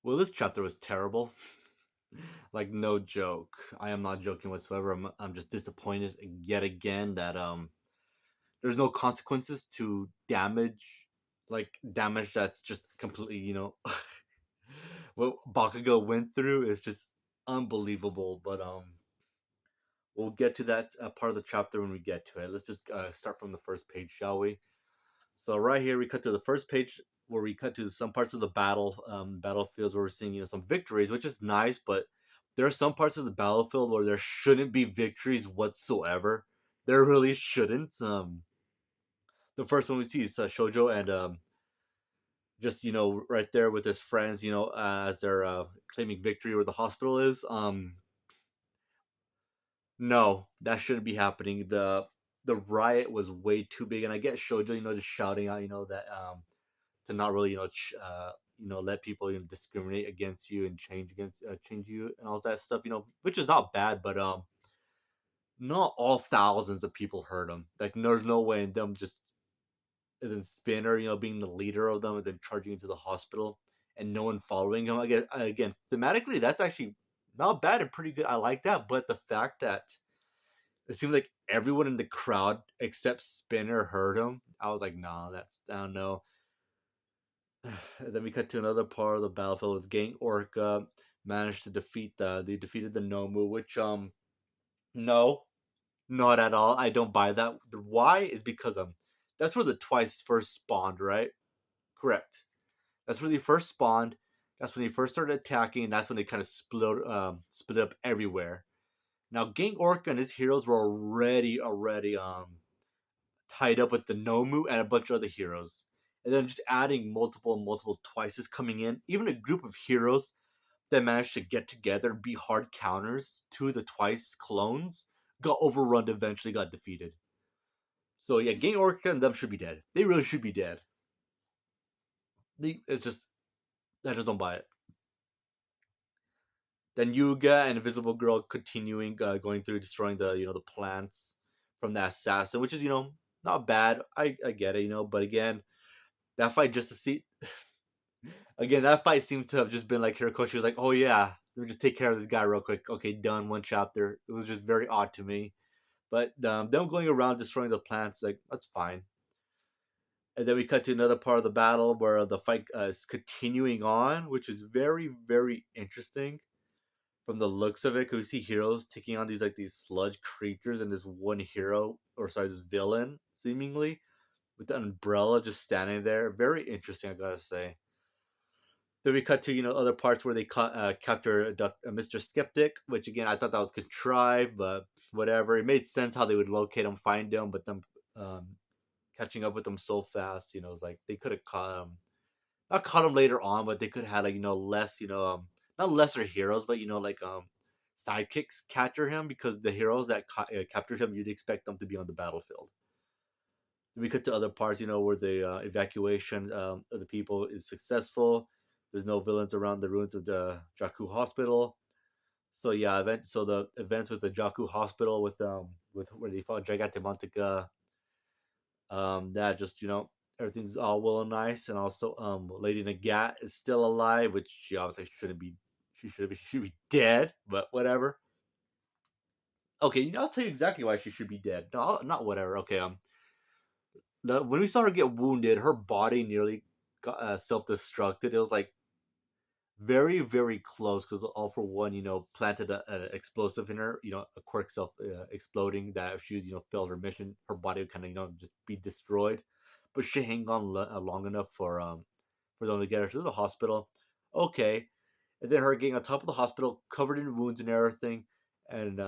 Well, this chapter was terrible. Like no joke. I am not joking whatsoever. I'm just disappointed yet again that there's no consequences to damage, like damage that's just completely, what Bakugo went through is just unbelievable. But we'll get to that part of the chapter when we get to it. Let's just start from the first page, shall we? So right here we cut to the first page where we cut to some parts of the battlefields where we're seeing some victories, which is nice, but there are some parts of the battlefield where there shouldn't be victories whatsoever. There really shouldn't. The first one we see is Shoujo and just right there with his friends, as they're claiming victory where the hospital is. No, that shouldn't be happening. The riot was way too big, and I get Shoujo, just shouting out, that to not really, let people discriminate against you and change you and all that stuff, which is not bad, but not all thousands of people heard him. Like, there's no way in them just and then Spinner, being the leader of them and then charging into the hospital and no one following him. Again, thematically, that's actually not bad and pretty good. I like that, but the fact that it seems like everyone in the crowd except Spinner heard him, I was like, nah, that's I don't know. And then we cut to another part of the battlefield with Gang Orca managed to they defeated the Nomu, which no, not at all. I don't buy that. The why is because that's where the twice first spawned, right? Correct. That's when they first spawned. That's when they first started attacking, and that's when they kind of split up everywhere. Now, Gang Orca and his heroes were already tied up with the Nomu and a bunch of other heroes, and then just adding multiple twices coming in. Even a group of heroes that managed to get together and be hard counters to the twice clones got overrun. Eventually, got defeated. So yeah, Gang Orca and them should be dead. They really should be dead. It's just I just don't buy it. Then Yuga and Invisible Girl continuing going through destroying the plants from the assassin, which is not bad. I get it, but again, that fight just to see again that fight seems to have just been like Hirokoshi was like, oh yeah, let me just take care of this guy real quick. Okay, done, one chapter. It was just very odd to me, but them going around destroying the plants, like that's fine. And then we cut to another part of the battle where the fight is continuing on, which is very interesting from the looks of it, because we see heroes taking on these sludge creatures, and this one hero, or sorry, this villain, seemingly with the umbrella just standing there. Very interesting, I gotta say. Then we cut to other parts where they capture Mr. Skeptic, which again I thought that was contrived, but whatever. It made sense how they would locate him, find him, but them catching up with them so fast, it's like they could have caught him, not caught him later on, but they could have had like less, not lesser heroes, but like sidekicks capture him, because the heroes that captured him, you'd expect them to be on the battlefield. Then we cut to other parts, where the evacuation of the people is successful. There's no villains around the ruins of the Jakku Hospital. So yeah, so the events with the Jakku Hospital with where they fought Gigantemontica, that just everything's all well and nice, and also Lady Nagat is still alive, which she obviously shouldn't be. She should be dead, but whatever. Okay, I'll tell you exactly why she should be dead. No, not whatever. Okay, when we saw her get wounded, her body nearly got self-destructed. It was like very close, because All For One, planted an explosive in her, a quirk self exploding, that if she was, failed her mission, her body would kind of, just be destroyed. But she hang on long enough for them to get her to the hospital. Okay, and then her getting on top of the hospital, covered in wounds and everything, and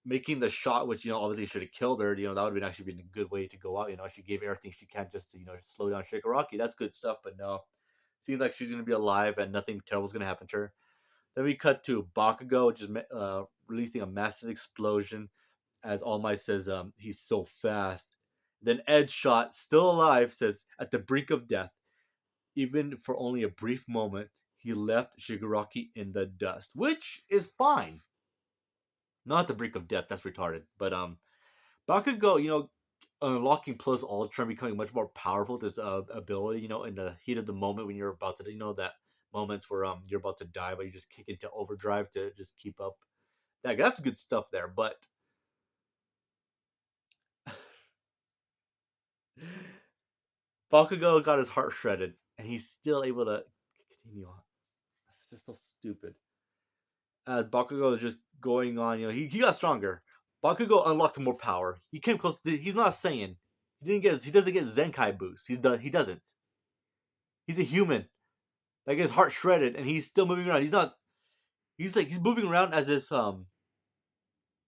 making the shot, which obviously should have killed her. That would have actually been a good way to go out. She gave everything she can just to slow down Shigaraki. That's good stuff, but no, seems like she's gonna be alive and nothing terrible is gonna happen to her. Then we cut to Bakugo just releasing a massive explosion as All Might says, he's so fast. Then Ed's shot, still alive, says, at the brink of death, even for only a brief moment, he left Shigaraki in the dust, which is fine. Not at the brink of death, that's retarded. But Bakugo, unlocking Plus Ultra and becoming much more powerful with his ability, in the heat of the moment when you're about to, that moments where you're about to die, but you just kick into overdrive to just keep up. That's good stuff there. But Bakugo got his heart shredded, and he's still able to continue on. That's just so stupid. As Bakugo is just going on, he got stronger. Bakugo unlocked more power. He came close to. He's not Saiyan. He doesn't get Zenkai boost. He doesn't. He's a human. Like his heart shredded, and he's still moving around. He's not. He's moving around as if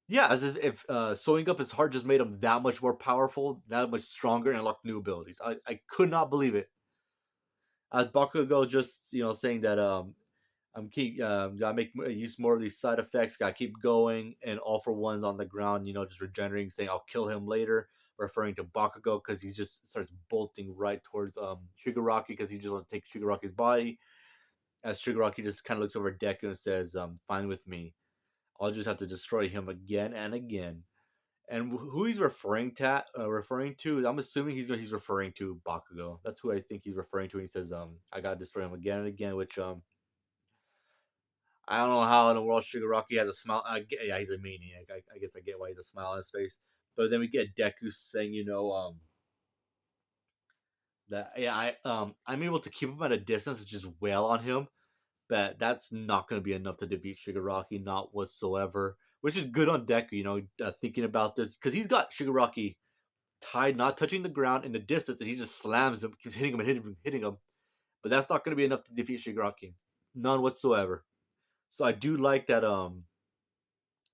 yeah, as if sewing up his heart just made him that much more powerful, that much stronger, and unlocked new abilities. I could not believe it. As Bakugo just saying that I'm keep gotta make use more of these side effects. Gotta keep going, and All for One's on the ground, just regenerating, saying I'll kill him later, referring to Bakugo because he just starts bolting right towards Shigaraki because he just wants to take Shigaraki's body. As Shigaraki just kind of looks over Deku and says, "Fine with me. I'll just have to destroy him again and again." And who he's referring to, I'm assuming he's referring to Bakugo. That's who I think he's referring to. And he says, "I gotta destroy him again and again," which I don't know how in the world Shigaraki has a smile. Yeah, he's a maniac. I guess I get why he's a smile on his face. But then we get Deku saying, that yeah, I'm able to keep him at a distance and just wail on him, but that's not going to be enough to defeat Shigaraki, not whatsoever. Which is good on Deku, thinking about this because he's got Shigaraki tied, not touching the ground in the distance, and he just slams him, keeps hitting him and hitting him. But that's not going to be enough to defeat Shigaraki, none whatsoever. So I do like that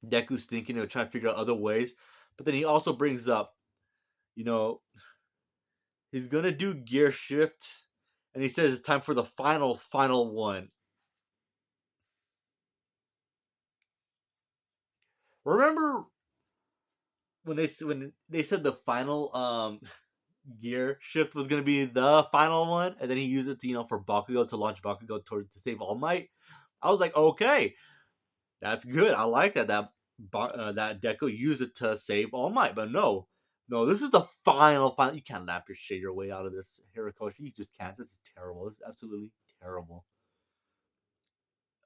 Deku's thinking of trying to figure out other ways, but then he also brings up, you know, he's gonna do gear shift, and he says it's time for the final one. Remember when they said the final gear shift was gonna be the final one, and then he used it to for Bakugo to launch Bakugo to save All Might. I was like, okay, that's good. I like that Deku used it to save All Might, but no, no, this is the final. You can't lap your shit your way out of this, Horikoshi. You just can't. This is terrible. This is absolutely terrible.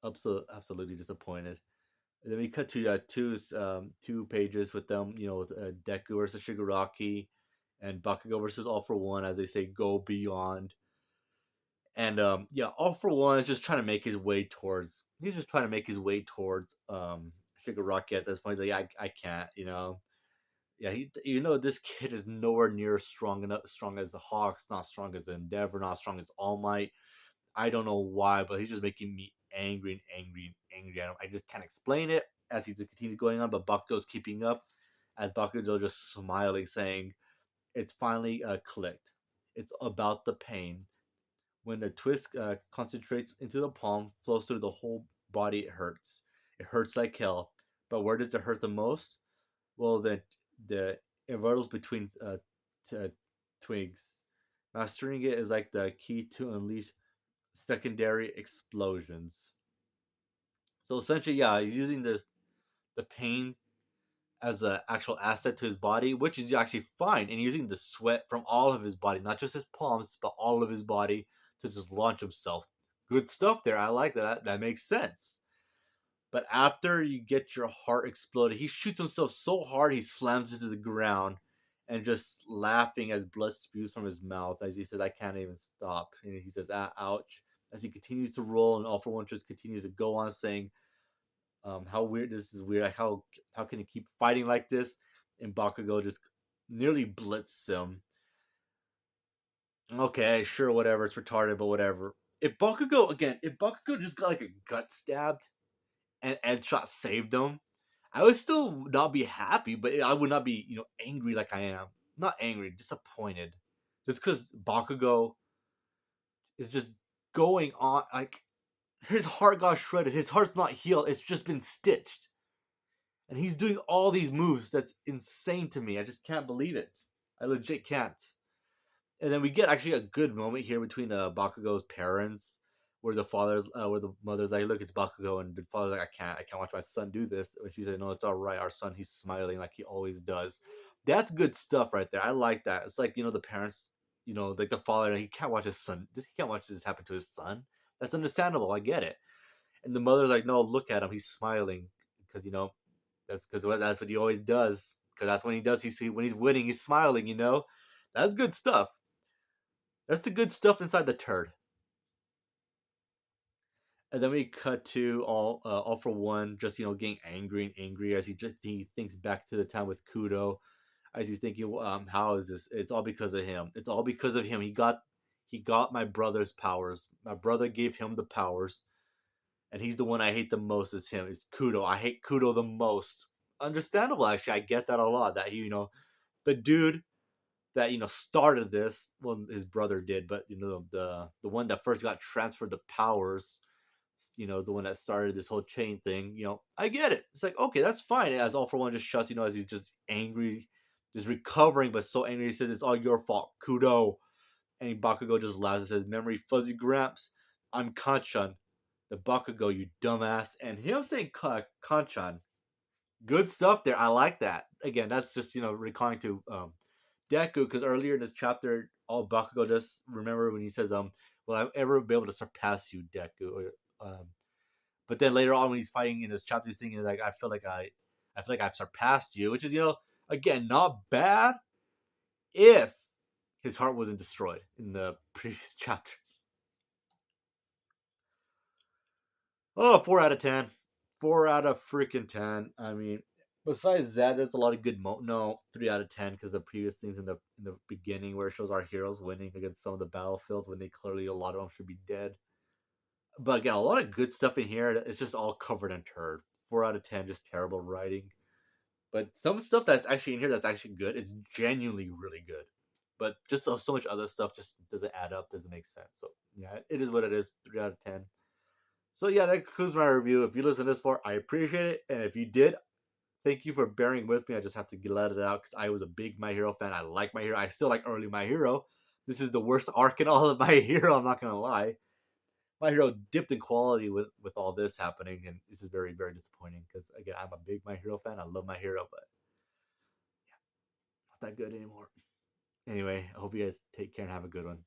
Absolutely disappointed. And then we cut to two pages with them, with Deku versus Shigaraki, and Bakugo versus All for One, as they say, go beyond. And yeah, All for One is just trying to make his way towards. He's just trying to make his way towards Shigaraki at this point. He's like, I can't, Yeah, this kid is nowhere near strong as the Hawks, not strong as the Endeavor, not strong as All Might. I don't know why, but he's just making me angry and angry and angry at him. I just can't explain it as he continues going on, but Bakugo's keeping up. As Bakugo just smiling, saying, "It's finally clicked. It's about the pain. When the twist concentrates into the palm, flows through the whole body, it hurts. It hurts like hell. But where does it hurt the most? Well, the intervals between twigs. Mastering it is like the key to unleash secondary explosions." So essentially, yeah, he's using the pain as an actual asset to his body, which is actually fine, and using the sweat from all of his body, not just his palms, but all of his body to just launch himself. Good stuff there. I like that. That makes sense. But after you get your heart exploded, he shoots himself so hard he slams into the ground and just laughing as blood spews from his mouth as he says, "I can't even stop." And he says, "Ah, ouch." As he continues to roll, and All for One just continues to go on saying, "How weird this is weird. Like, how can he keep fighting like this?" And Bakugo just nearly blitzes him. Okay, sure, whatever. It's retarded, but whatever. If Bakugo just got like a gut stabbed and Ed Shot saved him, I would still not be happy, but I would not be, angry like I am. Not angry, disappointed. Just because Bakugo is just going on, like, his heart got shredded. His heart's not healed, it's just been stitched. And he's doing all these moves that's insane to me. I just can't believe it. I legit can't. And then we get actually a good moment here between Bakugo's parents, where where the mother's like, "Look, it's Bakugo," and the father's like, I can't watch my son do this." And she said, "No, it's all right. Our son, he's smiling like he always does." That's good stuff right there. I like that. It's like the parents, like the father, he can't watch his son. He can't watch this happen to his son. That's understandable. I get it. And the mother's like, no, look at him. He's smiling because that's because that's what he always does. Because that's when he does. When he's winning, he's smiling. That's good stuff. That's the good stuff inside the turd. And then we cut to all for one, just getting angry and angry as he thinks back to the time with Kudo, as he's thinking, how is this? It's all because of him. It's all because of him. He got my brother's powers. My brother gave him the powers, and he's the one I hate the most. Is him. It's Kudo. I hate Kudo the most. Understandable, actually. I get that a lot. That the dude that started this. Well, his brother did, but the one that first got transferred the powers, the one that started this whole chain thing, I get it. It's like, okay, that's fine. As All for One just shuts, as he's just angry, just recovering, but so angry, he says, it's all your fault, Kudo. And Bakugo just laughs and says, memory fuzzy gramps, I'm Kanchan, the Bakugo, you dumbass. And him saying Kanchan, good stuff there. I like that. Again, that's just, recalling to Deku, because earlier in this chapter, all Bakugo does remember when he says, will I ever be able to surpass you, Deku? But then later on, when he's fighting in this chapter, he's thinking like, I feel like I've surpassed you, which is again not bad if his heart wasn't destroyed in the previous chapters. Oh, 4 out of 10, 4 out of freaking 10. I mean, besides that, there's a lot of good no 3 out of 10 because the previous things in the beginning where it shows our heroes winning against some of the battlefields when they clearly a lot of them should be dead. But again, a lot of good stuff in here. It's just all covered in turd. 4 out of 10, just terrible writing. But some stuff that's actually in here that's actually good is genuinely really good. But just so much other stuff just doesn't add up, doesn't make sense. So yeah, it is what it is. 3 out of 10. So yeah, that concludes my review. If you listened this far, I appreciate it. And if you did, thank you for bearing with me. I just have to let it out because I was a big My Hero fan. I like My Hero. I still like early My Hero. This is the worst arc in all of My Hero. I'm not gonna lie. My Hero dipped in quality with all this happening, and it's just very very disappointing. Because again, I'm a big My Hero fan. I love My Hero, but not that good anymore. Anyway, I hope you guys take care and have a good one.